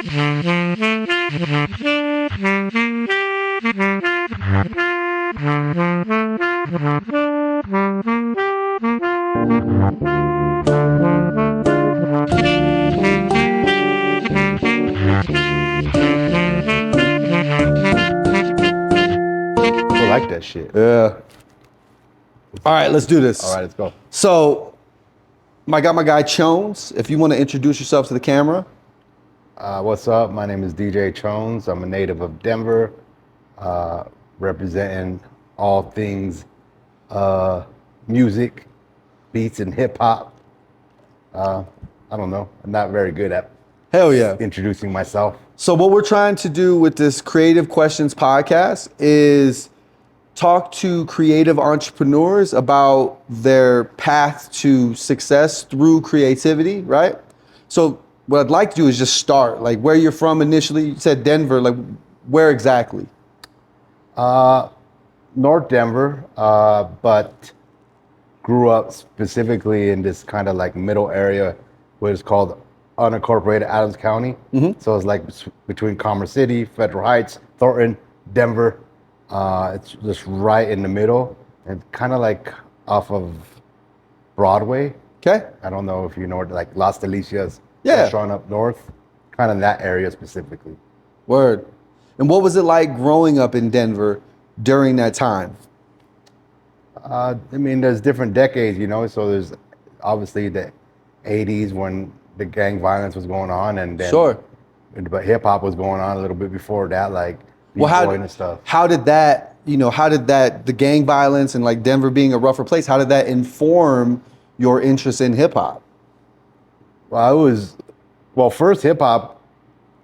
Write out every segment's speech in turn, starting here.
I like that shit. Yeah. All right, let's do this. All right, let's go. So, I got my guy Chonz. If you want to introduce yourself to the camera. What's up? My name is DJ Chonz. I'm a native of Denver, representing all things music, beats, and hip hop. I don't know. I'm not very good at introducing myself. So what we're trying to do with this Creative Questions podcast is talk to creative entrepreneurs about their path to success through creativity, right? So what I'd like to do is just start, like where you're from initially. You said Denver, like where exactly? North Denver, but grew up specifically in this kind of like middle area where it's called unincorporated Adams County. Mm-hmm. So it's like between Commerce City, Federal Heights, Thornton, Denver. It's just right in the middle and kind of like off of Broadway. Okay. I don't know if you know, like Las Delicias restaurant up north, kind of that area specifically. Word. And what was it like growing up in Denver during that time? I mean, there's different decades, you know, so there's obviously the 80s when the gang violence was going on, and then but hip hop was going on a little bit before that, like B-boy and stuff. How did that, the gang violence and like Denver being a rougher place, how did that inform your interest in hip hop? Well, first hip hop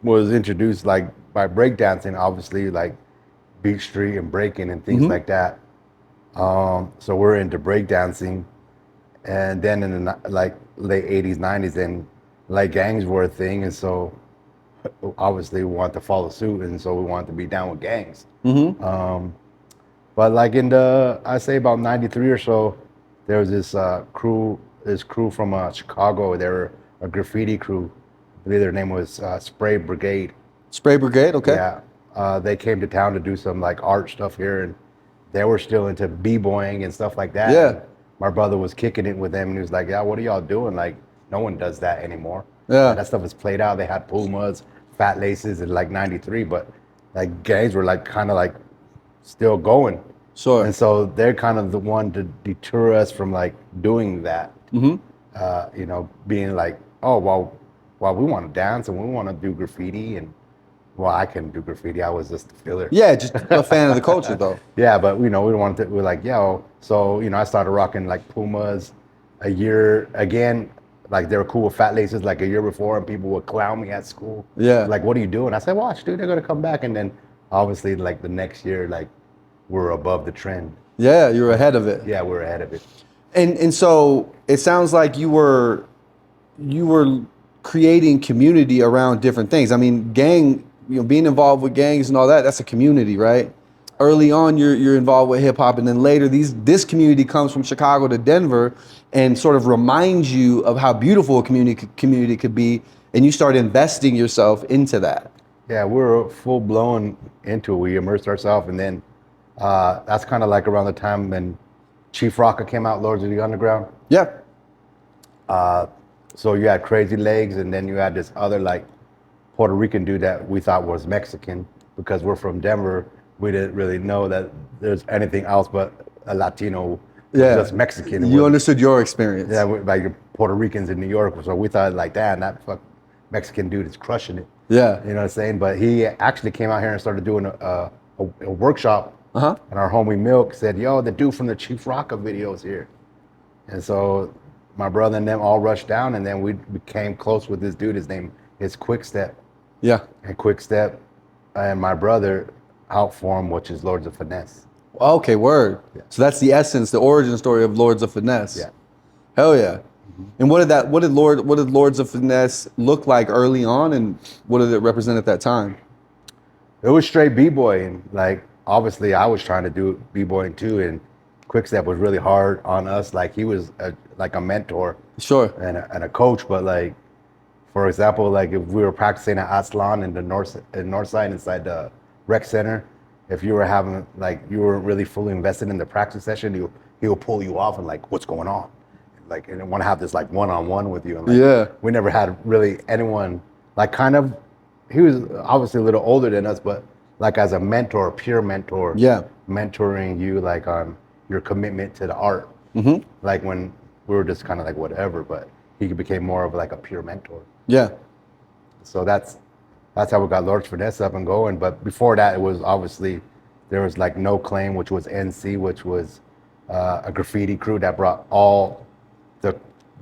was introduced like by breakdancing, obviously, like Beat Street and breaking and things like that. So we're into breakdancing, and then in the like late 80s, 90s, then like gangs were a thing, and so obviously we wanted to follow suit, and so we wanted to be down with gangs. Mm-hmm. But like I say about 93 or so, there was this crew from Chicago. They were a graffiti crew. I believe their name was Spray Brigade. Spray Brigade, okay. Yeah, they came to town to do some like art stuff here, and they were still into b-boying and stuff like that. Yeah. And my brother was kicking it with them, and he was like, "Yeah, what are y'all doing? Like, no one does that anymore." Yeah. And that stuff was played out. They had Pumas, Fat Laces in like 93, but like gangs were like kind of like still going. Sure. And so they're kind of the one to deter us from like doing that. Mm-hmm. Being like, oh, well, we want to dance and we want to do graffiti, and well, I couldn't do graffiti. I was just a filler. Yeah, just a fan of the culture though. Yeah, but we wanted to, we're like, yo, so, I started rocking like Pumas a year again. Like they were cool with Fat Laces like a year before, and people would clown me at school. Yeah. Like, what are you doing? I said, watch, dude, they're going to come back. And then obviously like the next year, like we're above the trend. Yeah, you were ahead of it. Yeah, we're ahead of it. And so it sounds like you were creating community around different things. I mean, being involved with gangs and all that, that's a community, right? Early on, you're involved with hip hop, and then later this community comes from Chicago to Denver and sort of reminds you of how beautiful a community could be, and you start investing yourself into that. Yeah, we're full blown into it. We immersed ourselves, and then that's kind of like around the time when Chief Rocka came out, Lords of the Underground. Yeah. So you had Crazy Legs, and then you had this other like Puerto Rican dude that we thought was Mexican because we're from Denver. We didn't really know that there's anything else but a Latino, just Mexican. You understood your experience. Yeah, like Puerto Ricans in New York. So we thought like, damn, that fuck Mexican dude is crushing it. Yeah. You know what I'm saying? But he actually came out here and started doing a workshop. Uh-huh. And our homie Milk said, yo, the dude from the Chief Rocka video's here. And so my brother and them all rushed down, and then we became close with this dude. His name is Quickstep. Yeah. And Quickstep and my brother outform, which is Lords of Finesse. Okay, word. Yeah. So that's the essence, the origin story of Lords of Finesse. Yeah. Hell yeah. Mm-hmm. And what did Lords of Finesse look like early on, and what did it represent at that time? It was straight b-boying. Like obviously I was trying to do b-boying too, and Quickstep was really hard on us. Like he was like a mentor. Sure. And a coach, but like For example, like if we were practicing at Aslan in the north side inside the rec center, if you were having like you weren't really fully invested in the practice session, he'll pull you off and like, what's going on? Like, and want to have this like one-on-one with you. And like, Yeah. we never had really anyone like kind of. He was obviously a little older than us, but like as a mentor, pure mentor. Yeah. Mentoring you like on your commitment to the art. Like when we were just kind of like whatever, but he became more of like a pure mentor. Yeah. So that's how we got Lord's Finesse up and going. But before that, it was obviously there was like No Claim, which was NC, which was a graffiti crew that brought all the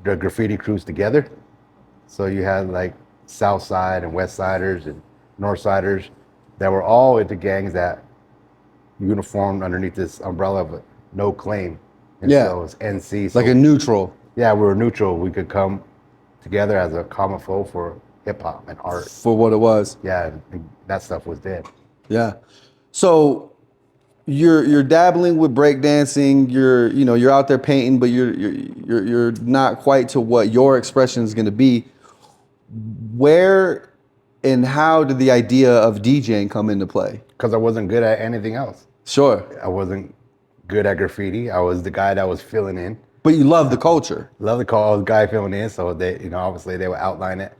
graffiti crews together. So you had like South Side and West Siders and North Siders that were all into gangs that uniformed underneath this umbrella of No Claim. And Yeah. so it was NC. So Like a neutral. yeah, we were neutral. We could come together as a common foe for hip hop and art. For what it was. Yeah, and that stuff was dead. Yeah. So you're dabbling with breakdancing. You're out there painting, but you're not quite to what your expression is going to be. Where and how did the idea of DJing come into play? Because I wasn't good at anything else. Sure. I wasn't good at graffiti. I was the guy that was filling in. But you love the culture. Love the call. I was the guy filling in. So they, obviously they would outline it.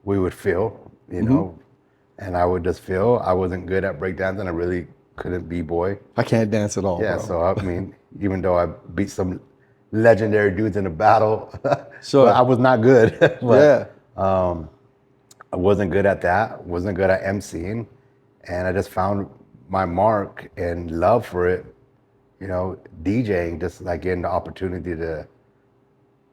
We would fill, and I would just fill. I wasn't good at breakdancing. I really couldn't b-boy. I can't dance at all. Yeah, bro. so I mean, even though I beat some legendary dudes in a battle, Sure. but I was not good. Yeah. I wasn't good at that. Wasn't good at emceeing, and I just found my mark and love for it. DJing, just like getting the opportunity to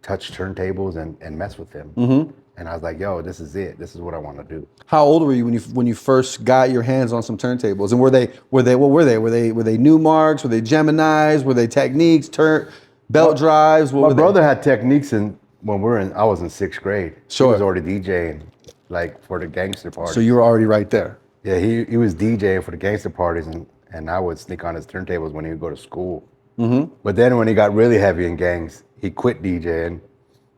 touch turntables and mess with them. And I was like, yo, this is it. This is what I want to do. How old were you when you first got your hands on some turntables? And were they what were they? Were they Newmarks? Were they Geminis? Were they Techniques? Belt drives? What My were brother had Techniques I was in 6th grade. Sure. He was already DJing, like for the gangster parties. So you were already right there. Yeah, he was DJing for the gangster parties, and I would sneak on his turntables when he would go to school. But then when he got really heavy in gangs, he quit DJing,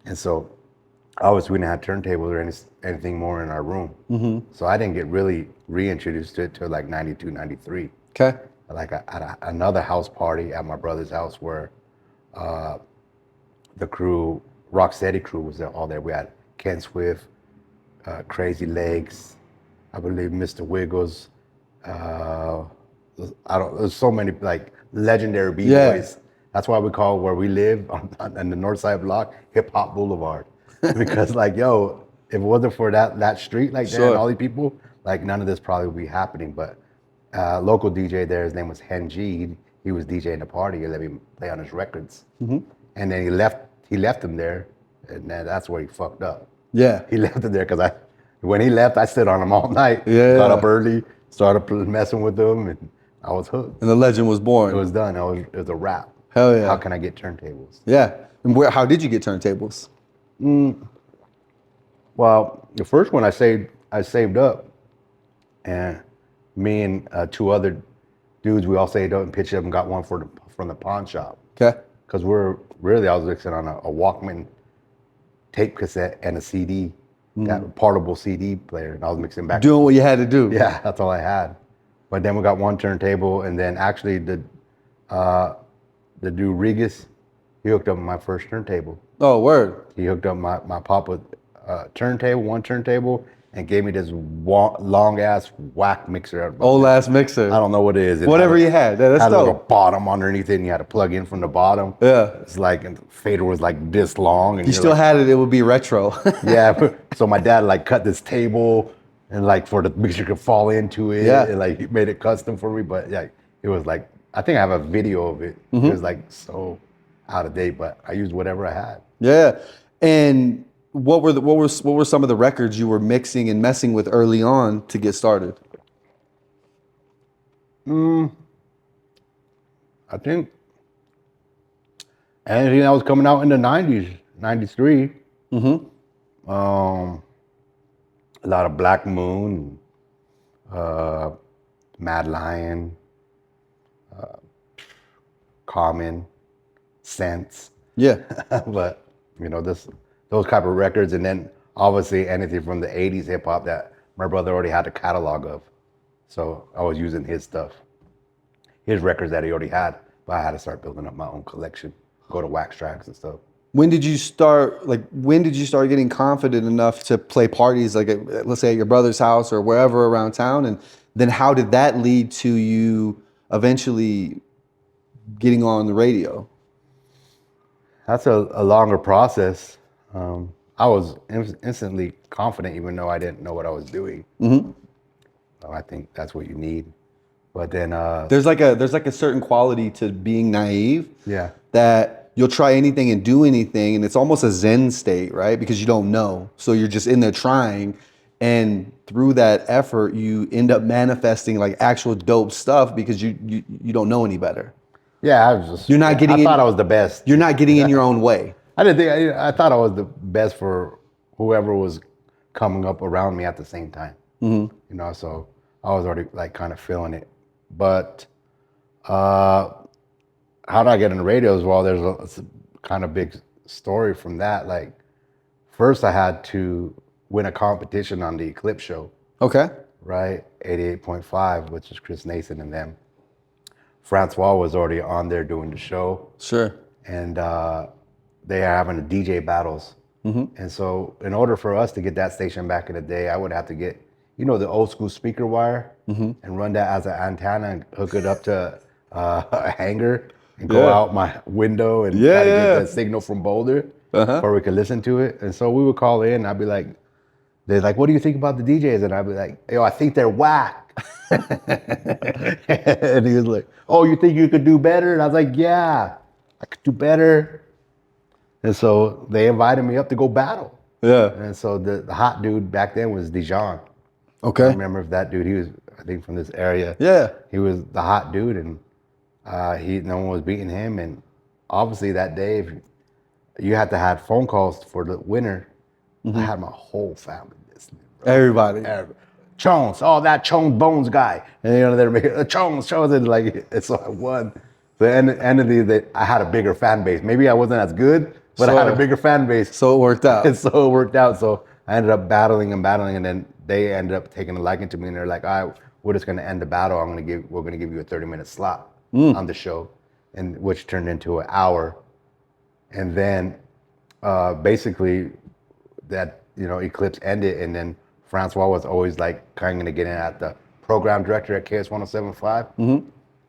and so obviously we didn't have turntables or anything more in our room. So I didn't get really reintroduced to it till like 92, 93. Okay. Like at another house party at my brother's house where the crew, Rocksteady crew was all there. We had Ken Swift, Crazy Legs, I believe Mr. Wiggles. There's so many like legendary b-boys. Yeah. That's why we call where we live on the north side block Hip Hop Boulevard. Because like, yo, if it wasn't for that street like that Sure. and all these people, like none of this probably would be happening. But local DJ there, his name was Hen G. He was DJing the party. He let me play on his records. And then he left him there, and then that's where he fucked up. Yeah. He left him there because when he left, I stood on him all night. Yeah. Got up early, started messing with him, and I was hooked. And the legend was born. It was done. It was a wrap. Hell yeah. How can I get turntables? Yeah. And how did you get turntables? Well, the first one I saved up, and me and 2 other dudes, we all saved up and pitched up and got one from the pawn shop. Okay. Because I was mixing on a Walkman tape cassette and a CD, that portable CD player, and I was mixing back. Doing what you had to do. Yeah, that's all I had. But then we got one turntable, and then actually the dude Regas, he hooked up my first turntable. Oh, word. He hooked up my pop with one turntable, and gave me this long ass whack mixer. Old ass mixer. I don't know what it is. Whatever you had. That's had a little dope. bottom underneath it, and you had to plug in from the bottom. Yeah. It's like, and the fader was like this long. And You you're still like, had it would be retro. yeah. So my dad like cut this table, and like for the mixer could fall into it. Yeah. And like he made it custom for me. But yeah, it was like, I think I have a video of it. It was like so out of date, but I used whatever I had. Yeah. And what were some of the records you were mixing and messing with early on to get started? I think anything that was coming out in the 90s, 93. A lot of Black Moon, Mad Lion, Common, Sense. Yeah. But those type of records, and then obviously anything from the 80s hip hop that my brother already had a catalog of. So I was using his stuff, his records that he already had, but I had to start building up my own collection, go to wax tracks and stuff. When did you start getting confident enough to play parties, like let's say at your brother's house or wherever around town? And then how did that lead to you eventually getting on the radio? That's a longer process. I was instantly confident, even though I didn't know what I was doing. Mm-hmm. So I think that's what you need. But then there's like a certain quality to being naive. Yeah. That you'll try anything and do anything, and it's almost a Zen state, right? Because you don't know, so you're just in there trying, and through that effort, you end up manifesting like actual dope stuff because you don't know any better. Yeah, I was just. You're not getting. I thought I was the best. You're not getting in your own way. I didn't think. I thought I was the best for whoever was coming up around me at the same time. Mm-hmm. You know, so I was already like kind of feeling it. But how did I get in the radio as well? There's a kind of big story from that. Like, first I had to win a competition on the Eclipse show. Okay. Right, 88.5, which is Chris Nason and them. Francois was already on there doing the show. Sure. And they are having the DJ battles. Mm-hmm. And so in order for us to get that station back in the day, I would have to get, the old school speaker wire mm-hmm. and run that as an antenna and hook it up to a hanger and go out my window and try to get that signal from Boulder where we could listen to it. And so we would call in and I'd be like, they're like, what do you think about the DJs? And I'd be like, yo, I think they're whack. And he was like, oh, you think you could do better? And I was like, yeah, I could do better. And so they invited me up to go battle. Yeah. And so the hot dude back then was Dijon. Okay. I remember if that dude, he was, I think, from this area. Yeah. He was the hot dude, and no one was beating him. And obviously that day, if you had to have phone calls for the winner. Mm-hmm. I had my whole family listening. Bro. Everybody. Chonz, oh, that Chonz Bones guy. And they're making Chonz, and like, and so I won. So at the end of the day, I had a bigger fan base. Maybe I wasn't as good, but I had a bigger fan base. So it worked out. And so it worked out. So I ended up battling, and then they ended up taking a liking to me, and they're like, all right, we're just gonna end the battle. We're gonna give you a 30-minute slot on the show, and which turned into an hour. And then basically that, Eclipse ended, and then Francois was always like kind of getting at the program director at KS 107.5,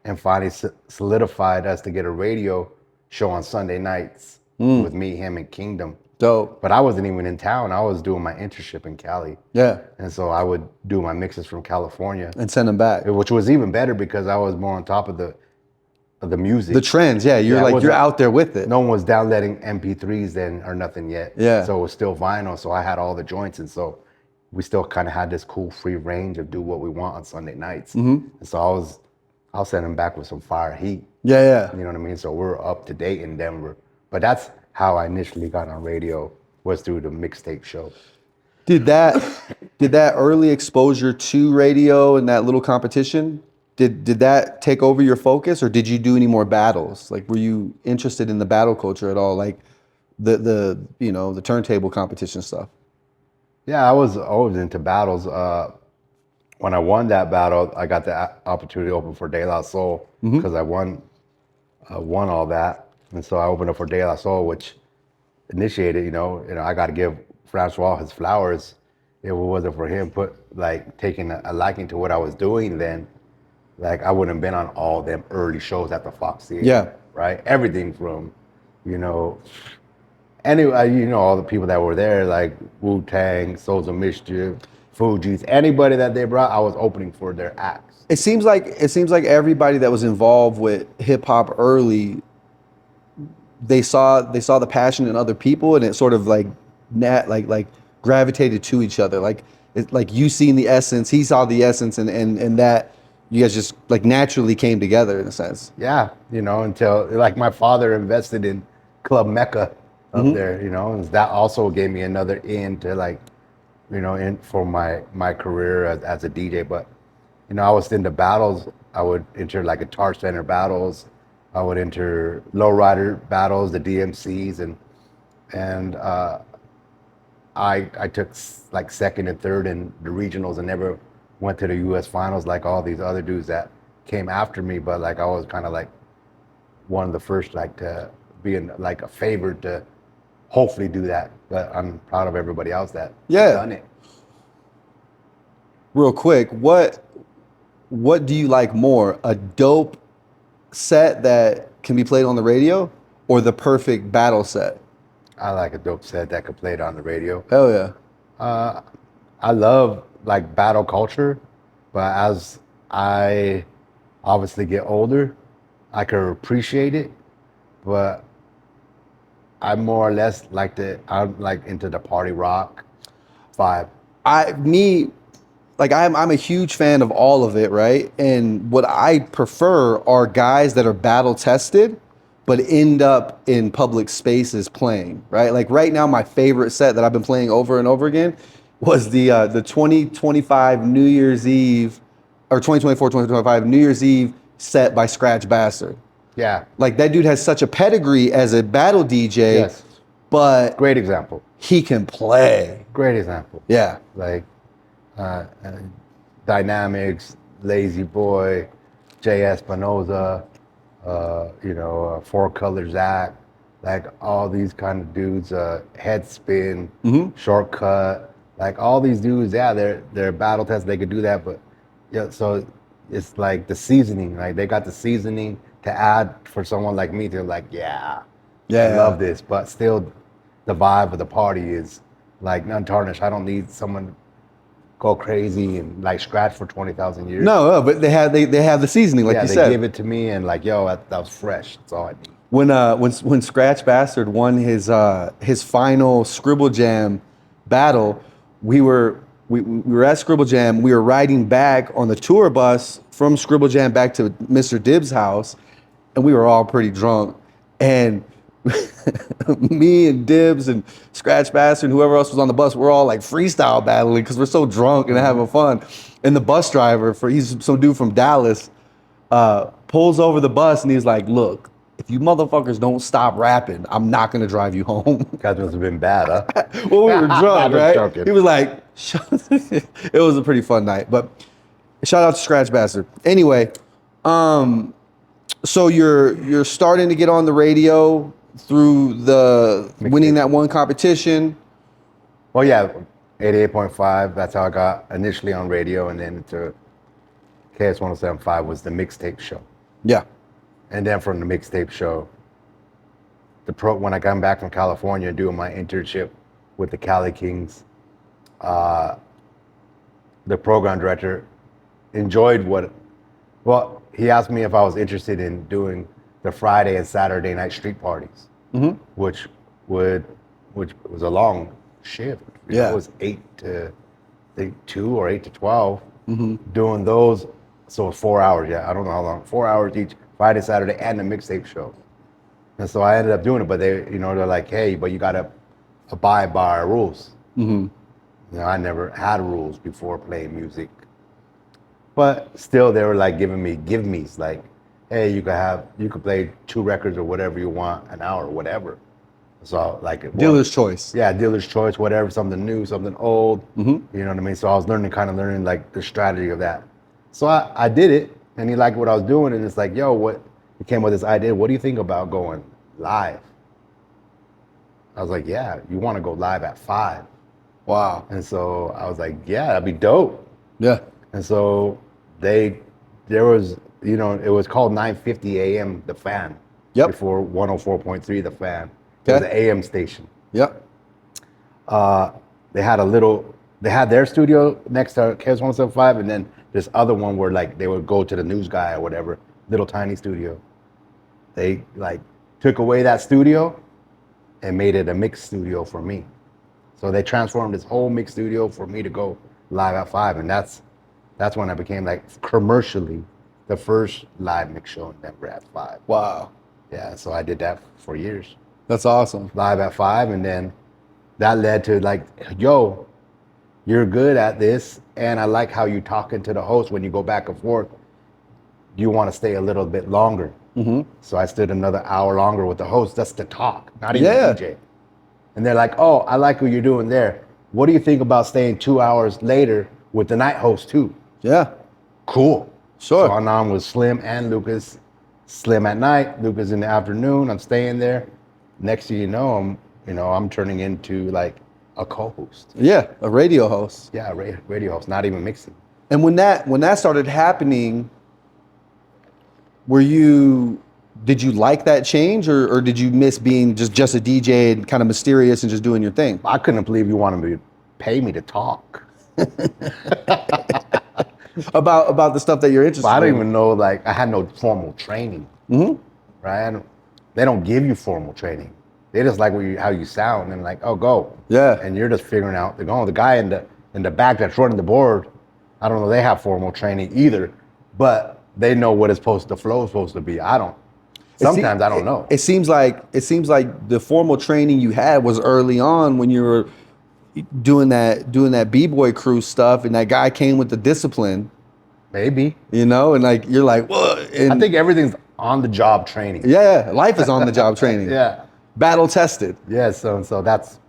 and finally solidified us to get a radio show on Sunday nights with me, him, and Kingdom. Dope. But I wasn't even in town. I was doing my internship in Cali. Yeah. And so I would do my mixes from California. And send them back. Which was even better because I was more on top of the music. The trends, yeah. You're out there with it. No one was downloading MP3s then or nothing yet. Yeah. So it was still vinyl. So I had all the joints. And so we still kind of had this cool free range of do what we want on Sunday nights. Mm-hmm. And so I'll send them back with some fire heat. Yeah, yeah. You know what I mean? So we're up to date in Denver. But that's how I initially got on radio, was through the mixtape show. Did that early exposure to radio and that little competition, did that take over your focus, or did you do any more battles? Like, were you interested in the battle culture at all? Like the turntable competition stuff? Yeah, I was always into battles. When I won that battle, I got the opportunity to open for De La Soul because I won all that. And so I opened up for De La Soul, which initiated, I got to give Francois his flowers. If it wasn't for him taking a liking to what I was doing then, like I wouldn't have been on all them early shows at the Fox Theater. Yeah. Right? Everything from, anyway, all the people that were there, like Wu-Tang, Souls of Mischief, Fugees, anybody that they brought, I was opening for their acts. It seems like everybody that was involved with hip hop early, they saw the passion in other people, and it sort of like gravitated to each other. Like you seen the essence, he saw the essence, and that you guys just like naturally came together in a sense. Yeah, until like my father invested in Club Mecca up there, and that also gave me another in to in for my career as a DJ. But I was into battles. I would enter like Guitar Center battles. I would enter lowrider battles, the DMCs, and I took like second and third in the regionals and never went to the U.S. finals like all these other dudes that came after me. But like I was kind of like one of the first like to be in like a favored to hopefully do that. But I'm proud of everybody else that Yeah. done it. Real quick, what do you like more? A dope set that can be played on the radio, or the perfect battle set? I like a dope set that could play it on the radio. Hell yeah. I love like battle culture, but as I obviously get older, I can appreciate it, but I'm more or less like I'm like into the party rock vibe. I'm a huge fan of all of it, right? And what I prefer are guys that are battle tested, but end up in public spaces playing, right? Like right now, my favorite set that I've been playing over and over again was the 2025 New Year's Eve, or 2024-2025 New Year's Eve set by Scratch Bastard. Yeah. Like that dude has such a pedigree as a battle DJ, Yes. but Great example. he can play. Great example. Yeah. Like Dynamics, Lazy Boy, Jay Espinoza, Four Color Zach, like all these kind of dudes, Headspin, Shortcut, like all these dudes, yeah, they're battle tests, they could do that, but yeah, so it's like the seasoning, like they got the seasoning to add for someone like me to like, I love this, but still the vibe of the party is like untarnished. I don't need someone to go crazy and like scratch for 20,000 years. No, but they have the seasoning, like you said. Yeah, they give it to me and like, that was fresh. That's all I need. When Scratch Bastard won his final Scribble Jam battle, we were at Scribble Jam. We were riding back on the tour bus from Scribble Jam back to Mr. Dibbs' house, and we were all pretty drunk. And me and Dibbs and Scratch Bastard and whoever else was on the bus, we're all like freestyle battling because we're so drunk and having fun. And the bus driver, he's some dude from Dallas, pulls over the bus and he's like, "Look, if you motherfuckers don't stop rapping, I'm not gonna drive you home." Guys must have been bad, huh? Well, we were drunk, right? Joking. He was like, it was a pretty fun night. But shout out to Scratch Bastard. Anyway, so you're starting to get on the radio through the winning that one competition. Well, yeah, 88.5. That's how I got initially on radio, and then to KS 107.5 was the mixtape show. Yeah. And then from the mixtape show, when I got back from California doing my internship with the Cali Kings, the program director enjoyed he asked me if I was interested in doing the Friday and Saturday night street parties, which was a long shift. Yeah. It was 8 to I think 2 or 8 to 12, doing those. So 4 hours, I don't know how long, 4 hours each, Friday, Saturday, and the mixtape show. And so I ended up doing it, but they're like, "Hey, but you gotta abide by our rules." I never had rules before playing music, but still they were like giving me give-me's, like, "Hey, you could play 2 records or whatever you want, an hour, whatever." So like Dealer's choice. Yeah, dealer's choice, whatever, something new, something old. You know what I mean? So I was learning like the strategy of that. So I did it, and he liked what I was doing, and it's like, he came with this idea. What do you think about going live? I was like, yeah, you want to go live at 5. Wow. And so I was like, yeah, that'd be dope. Yeah. And so there was, it was called 9:50 a.m. The Fan. Yep. Before 104.3 The Fan. Okay. It was an AM station. Yep. They had their studio next to KS 175, and then this other one where like they would go to the news guy or whatever, little tiny studio. They like took away that studio and made it a mix studio for me. So they transformed this whole mix studio for me to go live at 5, and that's when I became like commercially the first live mix show in Denver at 5. Wow. Yeah, so I did that for years. That's awesome. Live at 5, and then that led to like, "Yo, you're good at this, and I like how you talking to the host when you go back and forth. Do you want to stay a little bit longer?" So I stood another hour longer with the host, just to talk, not even DJ. And they're like, oh, I like what you're doing there. What do you think about staying 2 hours later with the night host too? Yeah. Cool. Sure. So I'm with Slim and Lucas. Slim at night, Lucas in the afternoon. I'm staying there. Next thing you know, I'm turning into like a co-host. Yeah, a radio host. Yeah, radio host, not even mixing. And when that started happening, did you like that change, or did you miss being just a DJ and kind of mysterious and just doing your thing? I couldn't believe you wanted to pay me to talk. about the stuff that you're interested in. I didn't even know, like, I had no formal training. Mm-hmm. Right? They don't give you formal training. They just like how you sound and like, oh, go. Yeah. And you're just figuring out they're going. The guy in the back that's running the board, I don't know, they have formal training either, but they know what the flow is supposed to be. I don't. Sometimes I don't know. It seems like the formal training you had was early on when you were doing that B-boy crew stuff, and that guy came with the discipline. Maybe. And like you're like, what? I think everything's on the job training. Yeah, life is on the job training. Yeah. Battle tested. Yeah, so that's,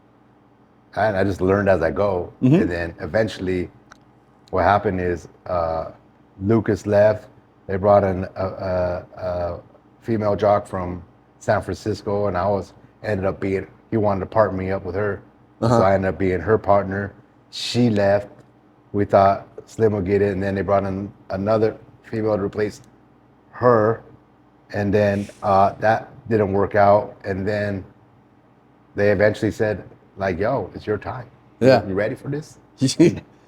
I just learned as I go. Mm-hmm. And then eventually what happened is Lucas left. They brought in a female jock from San Francisco, and he wanted to partner me up with her. Uh-huh. So I ended up being her partner. She left. We thought Slim would get it, and then they brought in another female to replace her. And then that didn't work out. And then they eventually said, like, yo, it's your time. Yeah. You ready for this?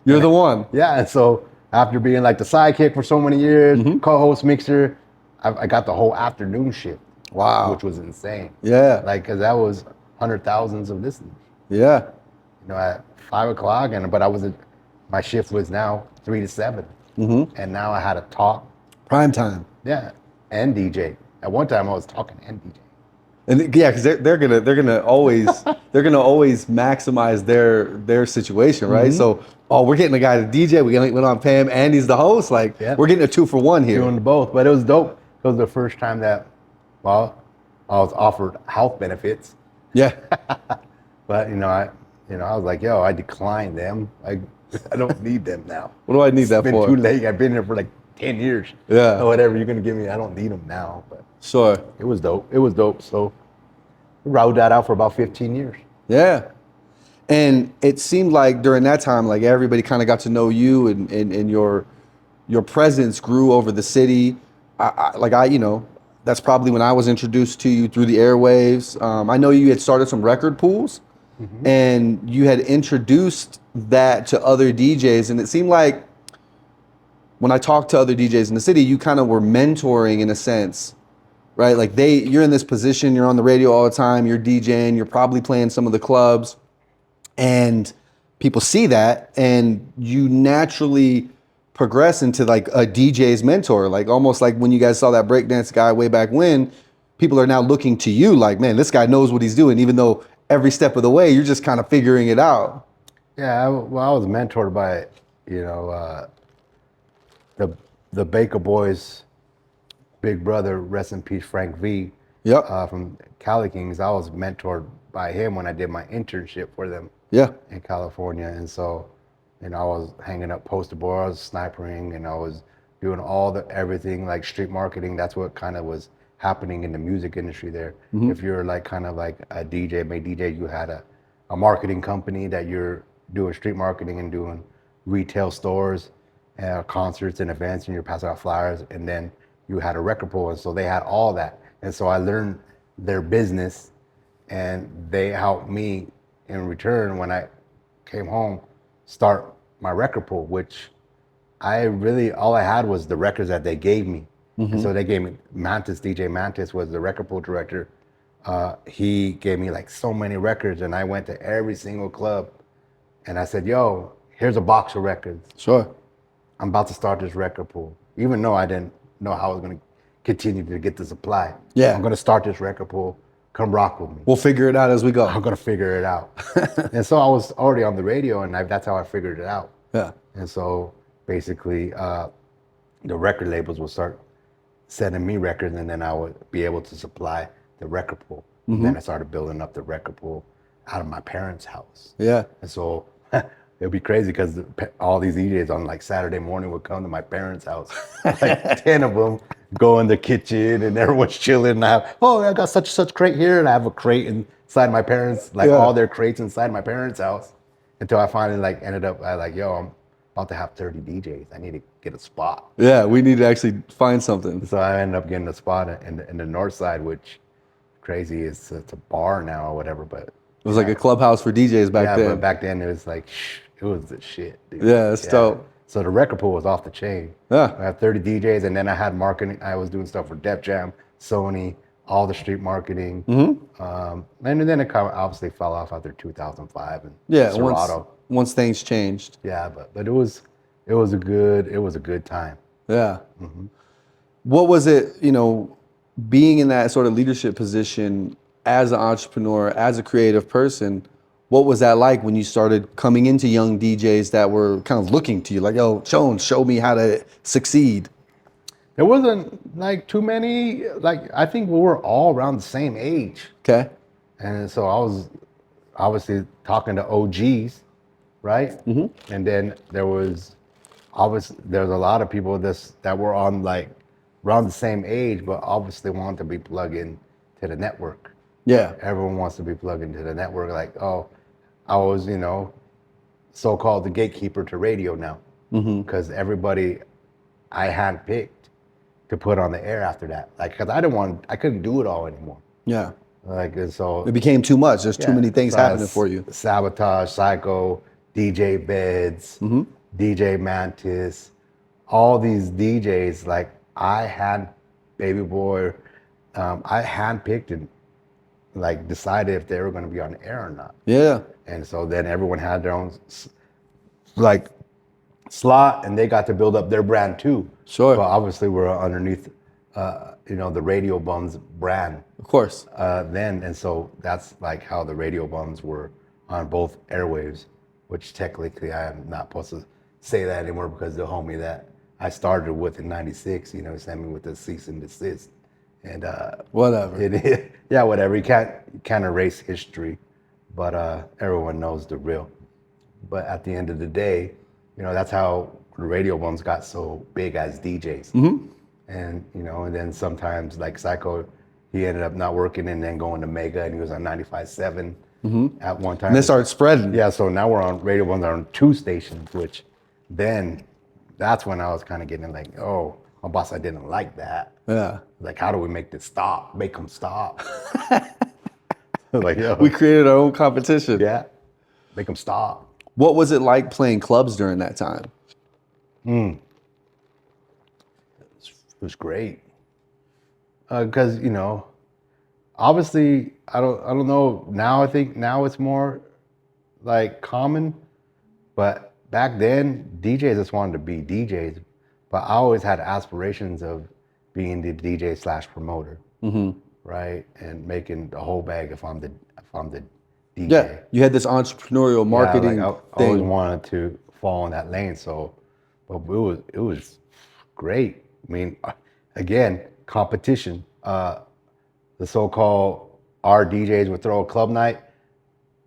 You're the one. Yeah. And so after being like the sidekick for so many years, mm-hmm. co-host, mixer, I got the whole afternoon shift. Wow. Which was insane. Yeah. Like, cause that was thousands of listeners. Yeah. At 5 o'clock, but my shift was now 3 to 7. Mm-hmm. And now I had to talk. Prime time. Yeah. And DJ. At one time I was talking and DJ. And yeah, because they're gonna always maximize their situation, right? Mm-hmm. So, we're getting a guy to DJ, we're gonna pay him, and he's the host. Like, yep. We're getting a 2-for-1 here. Doing both, but it was dope. It was the first time that, I was offered health benefits. Yeah. But I was like, yo, I declined them. I don't need them now. What do I need that for? It's been too late. I've been here for like 10 years. Yeah. Or whatever you're gonna give me, I don't need them now. But sure. It was dope. So we rode that out for about 15 years. Yeah. And it seemed like during that time, like everybody kind of got to know you, and your presence grew over the city. That's probably when I was introduced to you through the airwaves. I know you had started some record pools, mm-hmm. and you had introduced that to other DJs. And it seemed like when I talked to other DJs in the city, you kind of were mentoring in a sense, right? Like you're in this position, you're on the radio all the time, you're DJing, you're probably playing some of the clubs, and people see that, and you naturally progress into like a DJ's mentor, like almost like when you guys saw that breakdance guy way back when, people are now looking to you like, man, this guy knows what he's doing, even though every step of the way, you're just kind of figuring it out. Yeah, I was mentored by, the Baker Boys' big brother, rest in peace, Frank V. Yep. From Cali Kings. I was mentored by him when I did my internship for them. Yeah. In California, and so, I was hanging up poster boards, snipering, and I was doing everything like street marketing. That's what kind of was happening in the music industry there. Mm-hmm. If you're like kind of like a DJ, you had a marketing company that you're doing street marketing and doing retail stores, concerts and events, and you're passing out flyers, and then you had a record pool, and so they had all that. And so I learned their business, and they helped me in return when I came home start my record pool, which all I had was the records that they gave me. Mm-hmm. And so they gave me DJ Mantis was the record pool director. He gave me like so many records, and I went to every single club and I said, yo, here's a box of records. Sure. I'm about to start this record pool. Even though I didn't know how I was going to continue to get the supply. Yeah. I'm going to start this record pool. Come rock with me. We'll figure it out as we go. I'm going to figure it out. And so I was already on the radio, and that's how I figured it out. Yeah. And so basically the record labels would start sending me records, and then I would be able to supply the record pool. Mm-hmm. Then I started building up the record pool. out of my parents' house. Yeah. And so it'd be crazy because all these DJs on like Saturday morning would come to my parents' house, like 10 of them go in the kitchen and everyone's chilling. And I got such and such crate here. And I have a crate inside my parents, like all their crates inside my parents' house, until I finally like ended up, I'm about to have 30 DJs. I need to get a spot. Yeah, we need to actually find something. So I ended up getting a spot in the north side, which crazy is it's a bar now or whatever, but it was like a clubhouse for DJs back then. But back then it was like, it was the shit, dude. Yeah, it's dope. So the record pool was off the chain. Yeah. I had 30 DJs, and then I had marketing. I was doing stuff for Def Jam, Sony, all the street marketing. And then it kind of obviously fell off after 2005 and Serato. Once things changed. Yeah, but it was a good time. Yeah. What was it, being in that sort of leadership position as an entrepreneur, as a creative person? What was that like when you started coming into young DJs that were kind of looking to you like, yo, Chonz, show me how to succeed? There wasn't like too many, like I think we were all around the same age. Okay. And so I was obviously talking to OGs, right? And then there was a lot of people that were on like around the same age, but obviously wanted to be plugged in to the network. Yeah. Everyone wants to be plugged into the network. Like, oh, I was, so-called the gatekeeper to radio now. Because everybody I handpicked to put on the air after that. Like, because I couldn't do it all anymore. Yeah. Like, and so. It became too much. There's too many things happening for you. Sabotage, Psycho, DJ Beds, DJ Mantis, all these DJs, like I had Baby Boy, I handpicked and like decided if they were going to be on the air or not. Yeah. And so then everyone had their own like slot, and they got to build up their brand too. Sure. But obviously we're underneath, the Radio Bums brand. Of course. Then, and so that's like how the Radio Bums were on both airwaves, which technically I am not supposed to say that anymore because the homie that I started with in '96, sent me with the cease and desist. And whatever. Whatever. You can't erase history, but everyone knows the real. But at the end of the day, that's how the Radio Bums got so big as DJs. And and then sometimes like Psycho, he ended up not working and then going to Mega, and he was on 95.7 at one time. And they started spreading. Yeah, so now we're on Radio Bums on 2 stations, which then that's when I was kind of getting like, oh, my boss, I didn't like that. Yeah. Like, how do we make this stop? Make them stop. Like, yo. We created our own competition. Yeah. Make them stop. What was it like playing clubs during that time? It was great. Because, obviously, I don't know. Now I think it's more like common. But back then, DJs just wanted to be DJs. But I always had aspirations of being the DJ / promoter, right, and making the whole bag if I'm the DJ. Yeah, you had this entrepreneurial marketing I thing. always wanted to fall in that lane. So, but it was great. I mean, again, competition. The so-called our DJs would throw a club night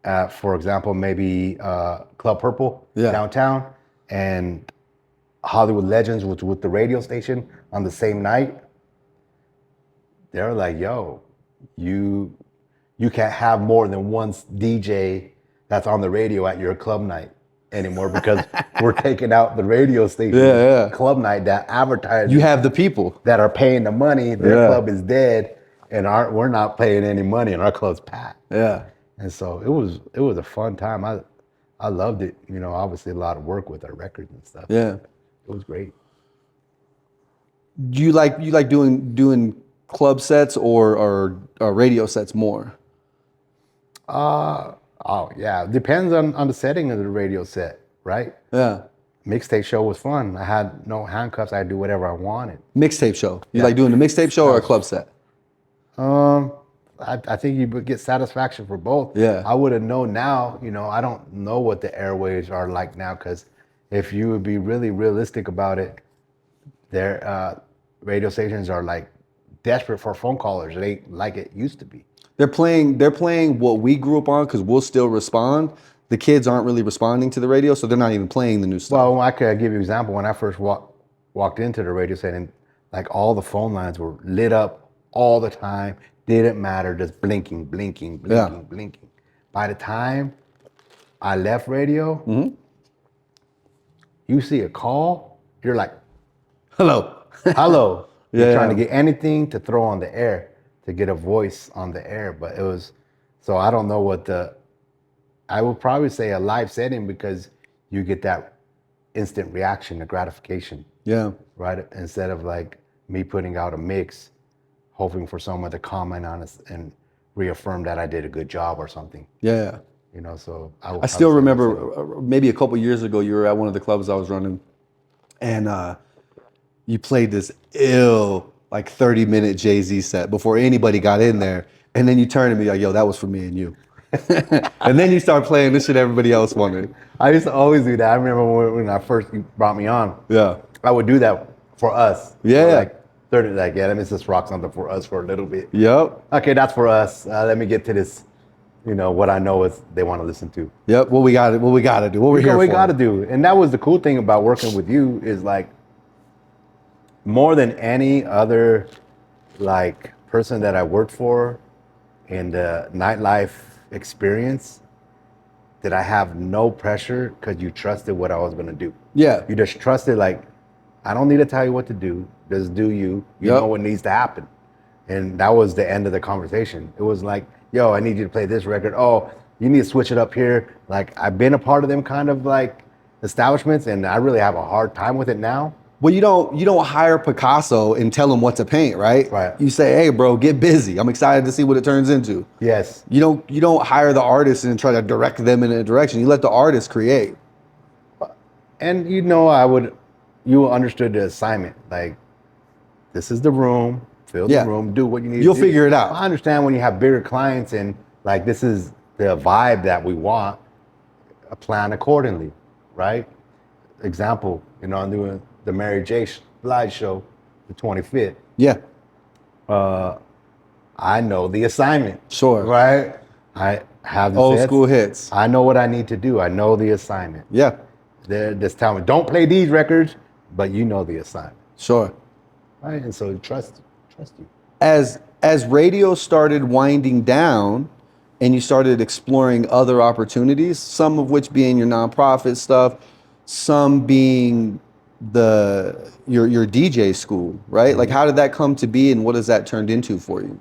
at, for example, maybe Club Purple downtown, and Hollywood Legends, which with the radio station on the same night. They're like, yo, you can't have more than one DJ that's on the radio at your club night anymore because we're taking out the radio station club night that advertises. You have the people that are paying the money. Their club is dead, and we're not paying any money, and our club's packed. Yeah. And so it was a fun time. I loved it. Obviously a lot of work with our records and stuff. Yeah. It was great. Do you like doing club sets or radio sets more? Oh yeah, depends on the setting of the radio set, right? Yeah. Mixtape show was fun. I had no handcuffs. I could do whatever I wanted. Mixtape show. You like doing the mixtape show or a club set? I think you would get satisfaction for both. Yeah. I wouldn't know now. I don't know what the airwaves are like now, because if you would be really realistic about it, their radio stations are like desperate for phone callers. It ain't like it used to be. They're playing what we grew up on because we'll still respond. The kids aren't really responding to the radio, so they're not even playing the new stuff. Well, I could give you an example. When I first walked into the radio station, like all the phone lines were lit up all the time. Didn't matter, just blinking, blinking, blinking, blinking. By the time I left radio, you see a call, you're like, hello. hello. You're trying to Yeah. get anything to throw on the air, to get a voice on the air. But it was, so I don't know what I would probably say a live setting because you get that instant reaction, the gratification. Yeah. Right? Instead of like me putting out a mix, hoping for someone to comment on it and reaffirm that I did a good job or something. Yeah. You know, so I still remember maybe a couple years ago, you were at one of the clubs I was running, and you played this ill, like 30-minute Jay-Z set before anybody got in there. And then you turned to me like, yo, that was for me and you. And then you start playing this shit everybody else wanted. I used to always do that. I remember when I first brought me on. Yeah. I would do that for us. Yeah. Like 30, like, yeah, let me just rock something for us for a little bit. Yep. Okay, that's for us. Let me get to this, you know, what I know is they want to listen to. Yep. What we got to do. What we're here for. We got to do. And that was the cool thing about working with you is like more than any other like person that I worked for in the nightlife experience, did I have no pressure because you trusted what I was going to do. Yeah. You just trusted, like, I don't need to tell you what to do. Just do you. You know what needs to happen. And that was the end of the conversation. It was like, yo, I need you to play this record. Oh, you need to switch it up here. Like, I've been a part of them kind of like establishments, and I really have a hard time with it now. Well, you don't hire Picasso and tell him what to paint, right? Right. You say, hey, bro, get busy. I'm excited to see what it turns into. Yes. You don't hire the artist and try to direct them in a direction. You let the artist create. And you know, you understood the assignment. Like, this is the room, fill the room, do what you need to do. You'll figure it out. I understand when you have bigger clients and like, this is the vibe that we want, plan accordingly, right? Example, you know, I'm doing the Mary J. Blige show, the 25th. Yeah. I know the assignment. Sure. Right? I have the old sets. school hits. I know what I need to do. I know the assignment. Yeah. They're just telling me, don't play these records, but you know the assignment. Sure. Right? And so trust you. As radio started winding down and you started exploring other opportunities, some of which being your nonprofit stuff, some being your DJ school, right? Like, how did that come to be, and what has that turned into for you?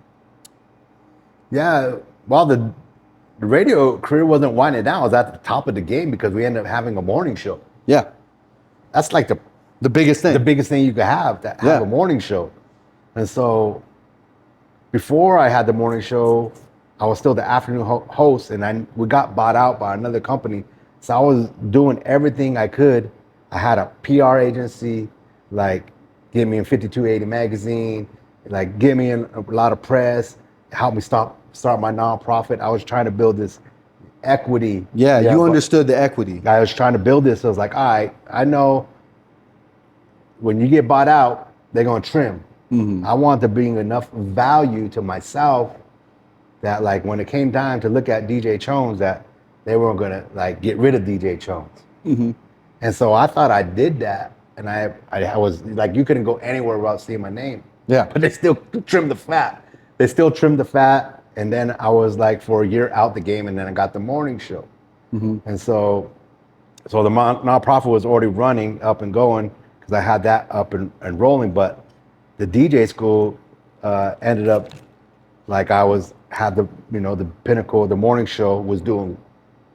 Yeah, well, the radio career wasn't winding down. I was at the top of the game because we ended up having a morning show. Yeah. That's like the biggest thing. The biggest thing you could have, to have a morning show. And so before I had the morning show, I was still the afternoon host, and we got bought out by another company. So I was doing everything I could. I had a PR agency, like get me in 5280 magazine, like get me in a lot of press, help me start my nonprofit. I was trying to build this equity. Yeah, you understood the equity. I was trying to build this. I was like, all right, I know when you get bought out, they're gonna trim. I want to bring enough value to myself that like when it came time to look at DJ Chonz, that they weren't gonna like get rid of DJ Chonz. And so I thought I did that, and I was like, you couldn't go anywhere without seeing my name. Yeah. But they still trimmed the fat. And then I was like for a year out the game, and then I got the morning show. And so the nonprofit was already running up and going because I had that up and rolling. But the DJ school ended up like had the pinnacle. The morning show was doing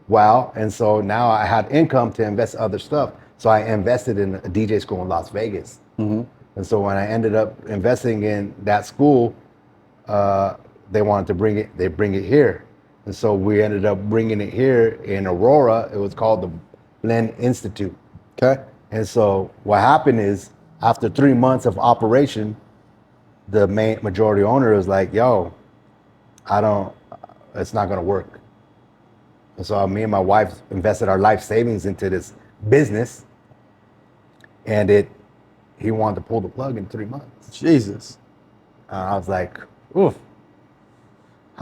well, and so now I had income to invest other stuff. So I invested in a DJ school in Las Vegas. And so when I ended up investing in that school, they wanted to bring it here. And so we ended up bringing it here in Aurora. It was called the Blend Institute. Okay. And so what happened is, after 3 months of operation, the majority owner was like, yo, it's not gonna work. And so me and my wife invested our life savings into this business, and he wanted to pull the plug in 3 months. Jesus. I was like, oof.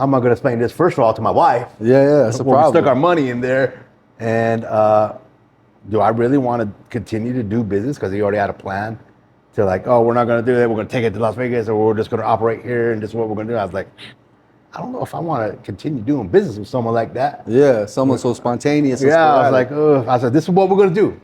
how am I going to explain this? First of all, to my wife. Yeah, that's a We problem. stuck our money in there. And do I really want to continue to do business? Because he already had a plan to like, oh, we're not going to do that. We're going to take it to Las Vegas, or we're just going to operate here, and this is what we're going to do. I was like, I don't know if I want to continue doing business with someone like that. Yeah, someone so spontaneous. And Yeah, I was sporadic. like, ugh. I said, this is what we're going to do.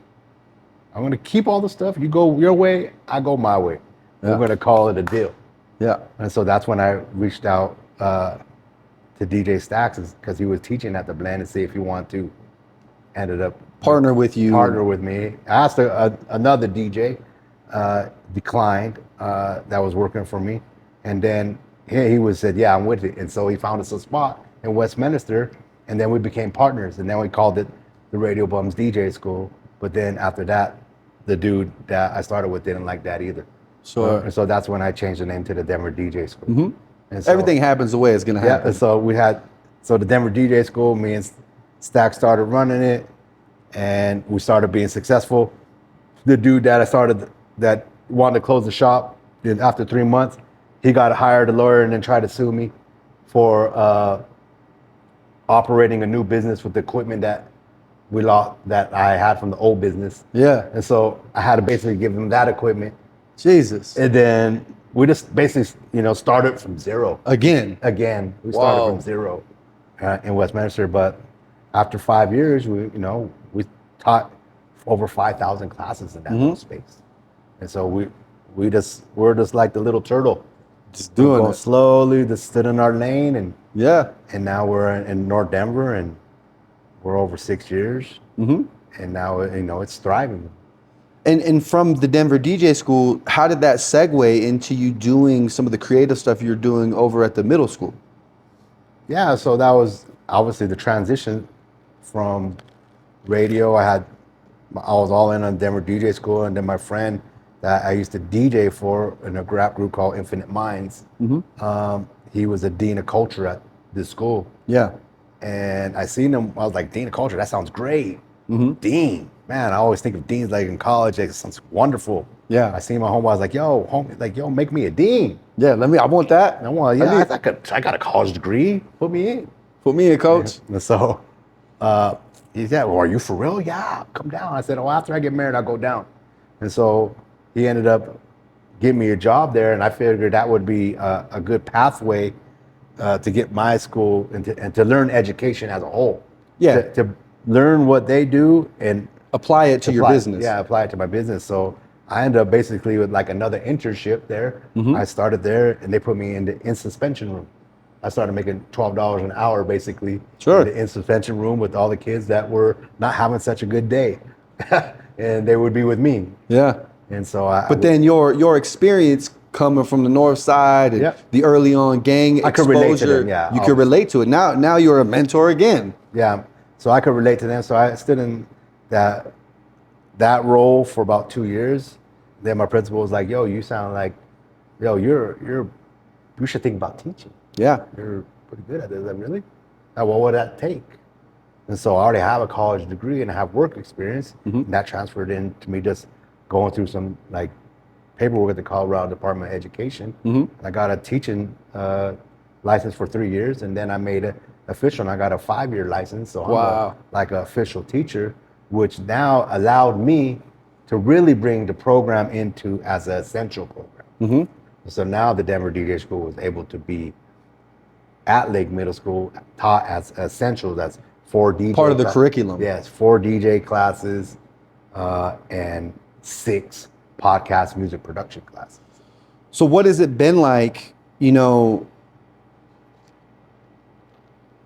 I'm going to keep all the stuff. You go your way, I go my way. Yeah. We're going to call it a deal. Yeah. And so that's when I reached out to DJ Stacks, because he was teaching at the Blend, and see if he wanted to. Ended up Partner with you. Partner with me. I asked another DJ, declined, that was working for me, and then he said, yeah, I'm with it. And so he found us a spot in Westminster, and then we became partners, and then we called it the Radio Bums DJ School. But then after that, the dude that I started with didn't like that either. Sure. And so that's when I changed the name to the Denver DJ School. Mm-hmm. And so, Everything happens the way it's gonna happen. yeah, so the Denver DJ School, me and Stack started running it, and we started being successful. The dude that I started that wanted to close the shop, then after 3 months, he got hired a lawyer and then tried to sue me for operating a new business with the equipment that I had from the old business. Yeah. And so I had to basically give him that equipment. Jesus. And then we just basically, started from zero. Again. We started Wow. from zero in Westminster. But after 5 years, we taught over 5,000 classes in that little space. And so we're just like the little turtle. Just doing going it. slowly, just stood in our lane, and Yeah. now we're in North Denver, and we're over 6 years. Mm-hmm. And now it's thriving. And from the Denver DJ School, how did that segue into you doing some of the creative stuff you're doing over at the middle school? Yeah, so that was obviously the transition from radio. I was all in on Denver DJ School, and then my friend that I used to DJ for in a rap group called Infinite Minds, he was a dean of culture at this school. Yeah. And I seen him, I was like, dean of culture, that sounds great. Mm-hmm. Dean, man, I always think of deans like in college, it sounds wonderful. Yeah. I seen my homeboy, I was like, yo, make me a dean. Yeah, I want that. And I'm like, yeah, I got a college degree, put me in. Put me in, coach. And so he said, well, are you for real? Yeah, come down. I said, oh, after I get married, I'll go down. And so he ended up getting me a job there, and I figured that would be a good pathway to get my school and to learn education as a whole. Yeah. To learn what they do and Apply it to your business. Yeah, apply it to my business. So I ended up basically with like another internship there. Mm-hmm. I started there, and they put me in the suspension room. I started making $12 an hour basically. Sure. In suspension room with all the kids that were not having such a good day. And they would be with me. Yeah. And so But then your experience coming from the north side and the early on gang I could exposure, relate to them, yeah. you could relate to it. Now you're a mentor again. Yeah, so I could relate to them. So I stood in that role for about 2 years. Then my principal was like, yo, you sound like, you should think about teaching. Yeah. You're pretty good at this. I'm really? What would that take? And so I already have a college degree and I have work experience. Mm-hmm. And that transferred into me just going through some like paperwork at the Colorado Department of Education. Mm-hmm. I got a teaching license for 3 years, and then I made it official, and I got a 5-year license. So I'm like an official teacher, which now allowed me to really bring the program into as an essential program. Mm-hmm. So now the Denver DJ School was able to be at Lake Middle School taught as essential. That's 4 DJ Part of the curriculum. Yes, 4 DJ classes and 6 podcast music production classes. So what has it been like,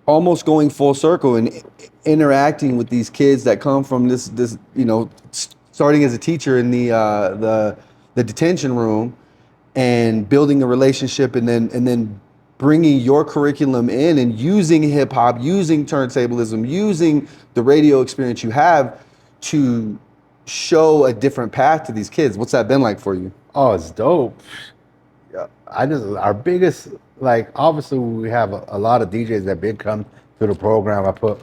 almost going full circle and interacting with these kids that come from this starting as a teacher in the detention room and building a relationship and then bringing your curriculum in and using hip hop, using turntablism, using the radio experience you have to show a different path to these kids. What's that been like for you? Oh, it's dope. Our biggest, obviously we have a lot of DJs that did come to the program. I put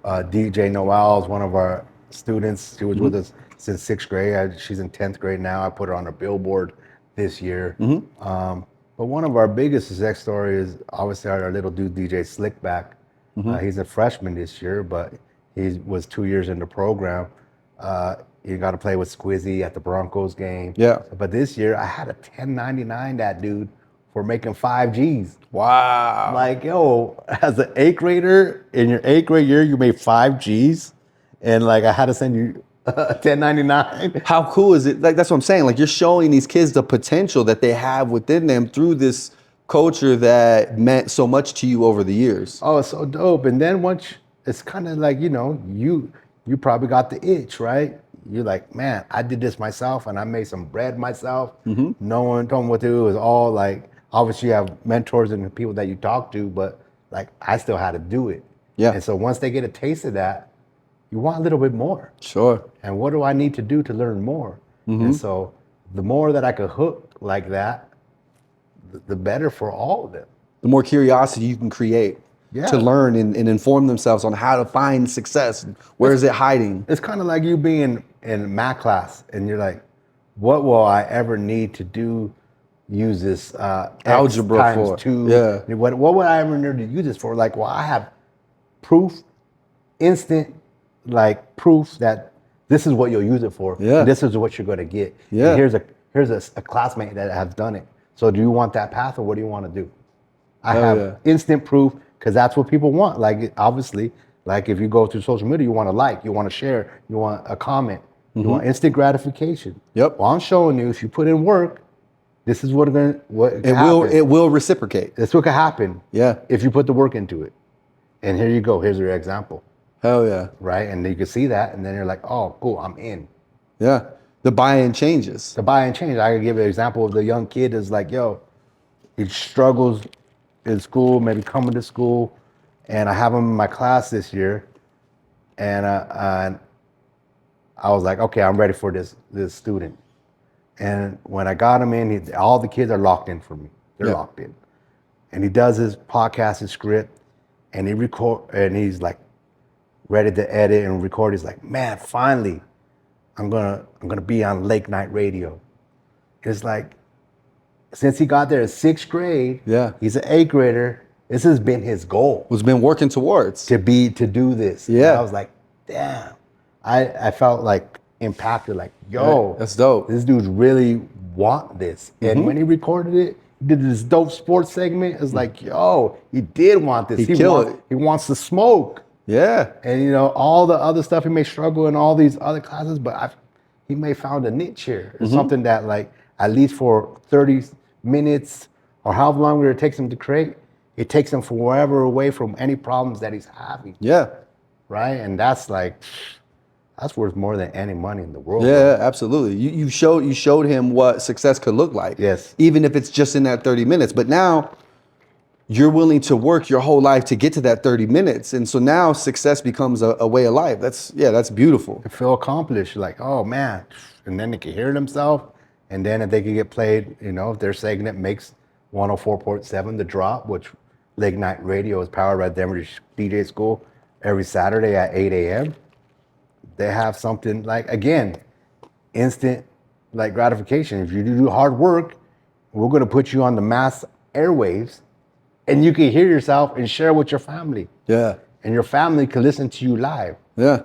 DJ Noel as one of our students. She was with us since 6th grade. She's in 10th grade now. I put her on a billboard this year. But one of our biggest success stories is obviously our little dude DJ Slickback. He's a freshman this year, but he was 2 years in the program. He got to play with Squizzy at the Broncos game. Yeah. But this year, I had a 1099 that dude for making 5 Gs. Wow. Like, yo, as an eighth grader, in your eighth grade year, you made 5 Gs. And like, I had to send you 1099. How cool is it? Like, that's what I'm saying. Like, you're showing these kids the potential that they have within them through this culture that meant so much to you over the years. Oh, it's so dope. And then once it's kind of like, you probably got the itch, right? You're like, man, I did this myself and I made some bread myself. No one told me what to do. It was all like, obviously you have mentors and people that you talk to, but like I still had to do it. Yeah. And so once they get a taste of that, you want a little bit more. Sure. And what do I need to do to learn more? And so the more that I could hook like that, the better for all of them. The more curiosity you can create to learn and inform themselves on how to find success. Where is it hiding? It's kind of like you being in math class and you're like, what will I ever need to do? Use this Algebra X times for 2. Yeah. What would I ever need to use this for? Like, well, I have proof, instant, like proof that this is what you'll use it for. Yeah. And this is what you're going to get. Yeah. And here's a classmate that has done it. So do you want that path or what do you want to do? I have instant proof because that's what people want. Like, obviously, like if you go through social media, you want to like, you want to share, you want a comment, you want instant gratification. Yep. Well, I'm showing you if you put in work, this is what It will reciprocate. That's what could happen. Yeah. If you put the work into it. And here you go. Here's your example. Hell yeah. Right? And you can see that, and then you're like, oh, cool, I'm in. Yeah. The buy-in changes. The buy-in change. I could give an example of the young kid that's like, yo, he struggles in school, maybe coming to school, and I have him in my class this year, and I was like, okay, I'm ready for this student. And when I got him in, all the kids are locked in for me. They're locked in. And he does his podcast, his script, and he's like ready to edit and record. He's like, man, finally, I'm gonna be on late night radio. It's like, since he got there in 6th grade, he's an 8th grader. This has been his goal. What's been working towards to do this. Yeah. And I was like, damn. I felt like impacted, like, yo, that's dope. This dude's really want this. And when he recorded it, he did this dope sports segment. It's like, yo, he did want this. He wants to smoke. Yeah. And all the other stuff, he may struggle in all these other classes, but he may found a niche here. It's something that, like, at least for 30 minutes or however long it takes him to create, it takes him forever away from any problems that he's having. Yeah. Right? And that's worth more than any money in the world. Yeah, absolutely. You showed him what success could look like. Yes. Even if it's just in that 30 minutes. But now you're willing to work your whole life to get to that 30 minutes. And so now success becomes a way of life. That's beautiful. They feel accomplished, like, oh man. And then they can hear themselves. And then if they can get played, if their segment makes 104.7 The Drop, which late night radio is powered by Denver DJ School every Saturday at 8 a.m., they have something like, again, instant like gratification. If you do hard work, we're going to put you on the mass airwaves and you can hear yourself and share with your family. Yeah. And your family can listen to you live. Yeah.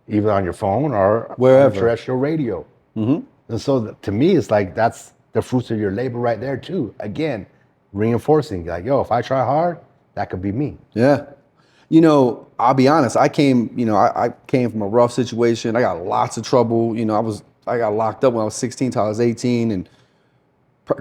Either on your phone or wherever. On terrestrial radio. And so to me, it's like, that's the fruits of your labor right there too. Again, reinforcing, like, yo, if I try hard, that could be me. Yeah. I'll be honest. I came from a rough situation. I got lots of trouble. I got locked up when I was 16 till I was 18 and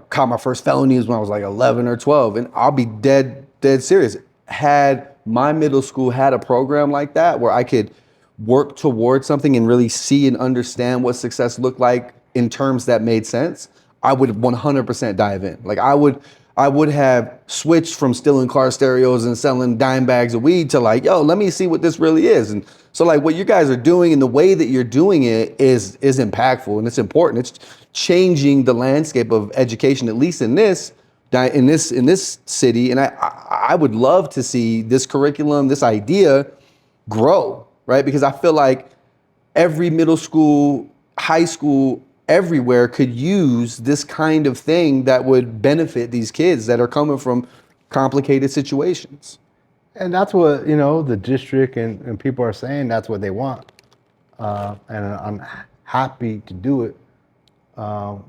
caught my first felonies when I was like 11 or 12. And I'll be dead serious. Had my middle school had a program like that where I could work towards something and really see and understand what success looked like in terms that made sense, I would 100% dive in. Like I would have switched from stealing car stereos and selling dime bags of weed to like, yo, let me see what this really is. And so like what you guys are doing and the way that you're doing it is impactful and it's important. It's changing the landscape of education, at least in this city. And I would love to see this curriculum, this idea grow, right? Because I feel like every middle school, high school everywhere could use this kind of thing that would benefit these kids that are coming from complicated situations. And that's what, the district and people are saying that's what they want. And I'm happy to do it. But,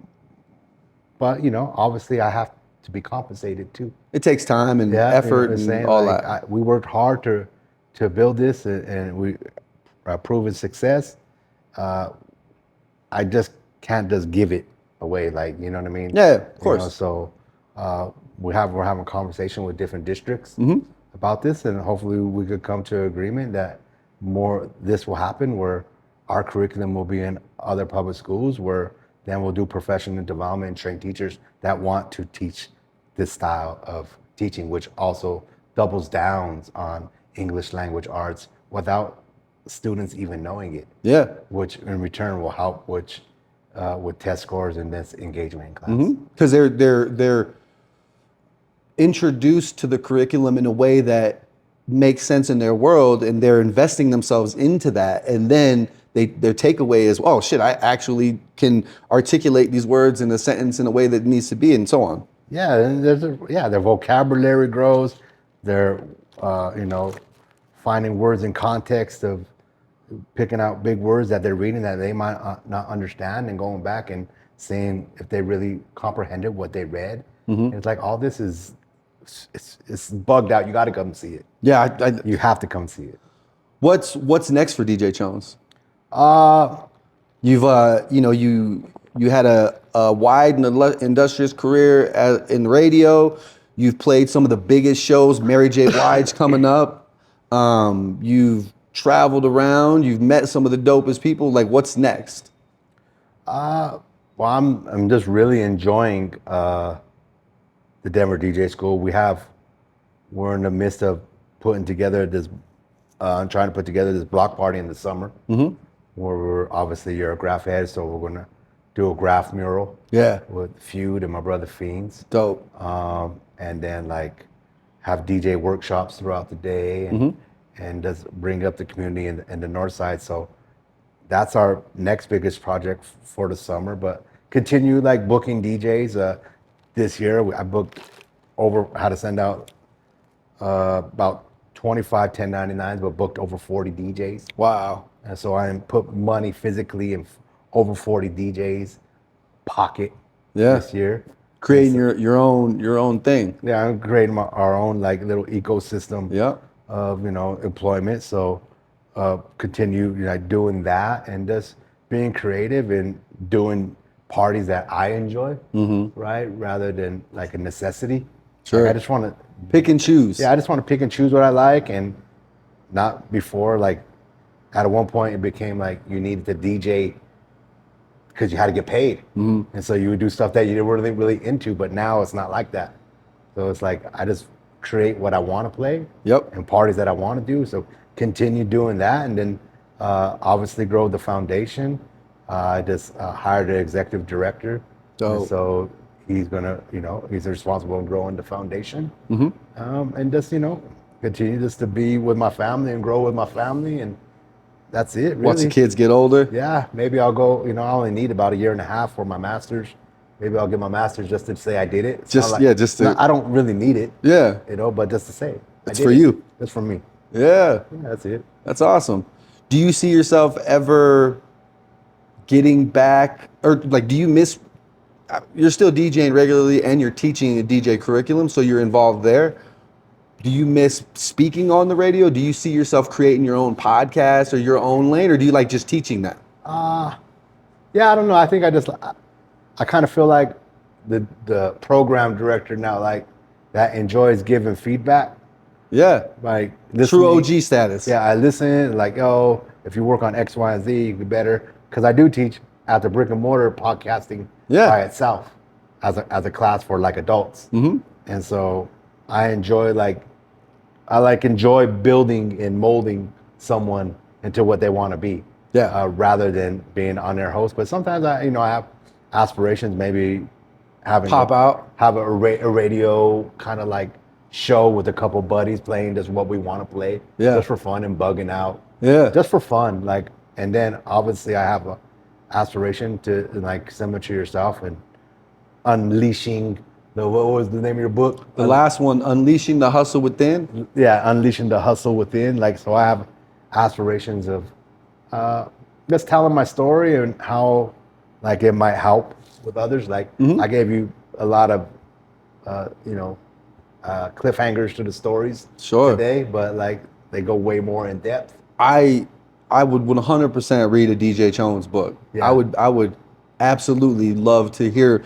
obviously I have to be compensated too. It takes time and effort and all that. We worked hard to build this, and we are proven success. I just can't just give it away, like, you know what I mean? Yeah, of course. So we're having a conversation with different districts about this, and hopefully we could come to an agreement that more this will happen, where our curriculum will be in other public schools, where then we'll do professional development and train teachers that want to teach this style of teaching, which also doubles down on English language arts without students even knowing it. Yeah. Which in return will help with test scores and this engagement in class. Because they're introduced to the curriculum in a way that makes sense in their world, and they're investing themselves into that, and then their takeaway is, oh shit, I actually can articulate these words in a sentence in a way that it needs to be, and so on. Yeah, and their vocabulary grows. They're finding words in context of picking out big words that they're reading that they might not understand, and going back and seeing if they really comprehended what they read. And it's like, all this is it's bugged out. You got to come see it. Yeah, you have to come see it. What's next for DJ Chonz? You had a wide and industrious career in radio. You've played some of the biggest shows. Mary J. Blige coming up. You've traveled around. You've met some of the dopest people. Like, what's next? Well, I'm just really enjoying the Denver DJ School. We're in the midst of putting together this, trying to put together this block party in the summer, where we're obviously, you're a graph head, so we're gonna do a graph mural. Yeah. With Feud and my brother Fiends. Dope. And then have DJ workshops throughout the day, and just bring up the community in the north side. So that's our next biggest project for the summer. But continue booking DJs. This year I booked had to send out about 25 1099s, but booked over 40 DJs. Wow. And so I put money physically in over 40 DJs pocket this year. Creating your own thing. Yeah, I'm creating our own little ecosystem of employment. So continue doing that, and just being creative and doing parties that I enjoy, right? Rather than a necessity. Sure. I just want to pick and choose. Yeah, I just want to pick and choose what I like, and not before at one point it became you needed to DJ because you had to get paid. And so you would do stuff that you weren't really into, but now it's not like that. So it's I just create what I want to play and parties that I want to do. So continue doing that, and then obviously grow the foundation. I just hired an executive director. And so he's gonna, he's responsible in growing the foundation. And just, continue just to be with my family and grow with my family, and that's it, really. Once the kids get older? Yeah, maybe I'll go, I only need about 1.5 years for my master's. Maybe I'll get my master's just to say I did it. I don't really need it. Yeah. But just to say. It's for you. It's for me. Yeah. That's it. That's awesome. Do you see yourself ever getting back, or do you miss, you're still DJing regularly and you're teaching a DJ curriculum, so you're involved there. Do you miss speaking on the radio? Do you see yourself creating your own podcast or your own lane, or do you like just teaching that? Yeah, I don't know. I think I kind of feel like the program director now, that enjoys giving feedback. Yeah. True OG status. Yeah, I listen, if you work on X, Y, and Z, you be better. Because I do teach at the brick and mortar podcasting by itself as a class for adults. And so I enjoy enjoy building and molding someone into what they want to be. Yeah. Rather than being on their host. But sometimes I have aspirations, maybe have a radio kind of show with a couple buddies playing just what we want to play. Yeah. Just for fun and bugging out. Yeah. Just for fun. And then obviously I aspiration to like similar to yourself and unleashing the, what was the name of your book? The last one, Unleashing the Hustle Within. Yeah, unleashing the hustle within. Like, so I have aspirations of just telling my story and how like it might help with others. Like I gave you a lot of cliffhangers to the stories today, but like they go way more in depth. I would 100% read a DJ Chonz book. Yeah. I would absolutely love to hear,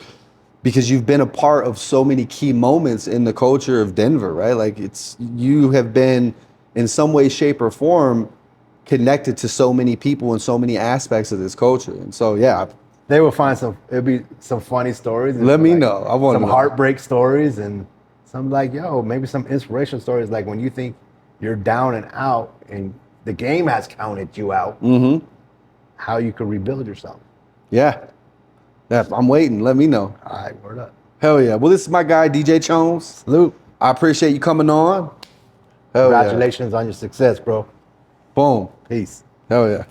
because you've been a part of so many key moments in the culture of Denver, right? Like you have been in some way, shape, or form connected to so many people and so many aspects of this culture. And so, yeah. They will find it'll be some funny stories. Let me know. I want some heartbreak stories and some like, maybe some inspirational stories. Like when you think you're down and out and the game has counted you out, how you can rebuild yourself. Yeah. Yeah, I'm waiting. Let me know. All right, word up. Hell yeah. Well, this is my guy, DJ Chonz. Salute. I appreciate you coming on. Congratulations on your success, bro. Boom. Peace. Hell yeah.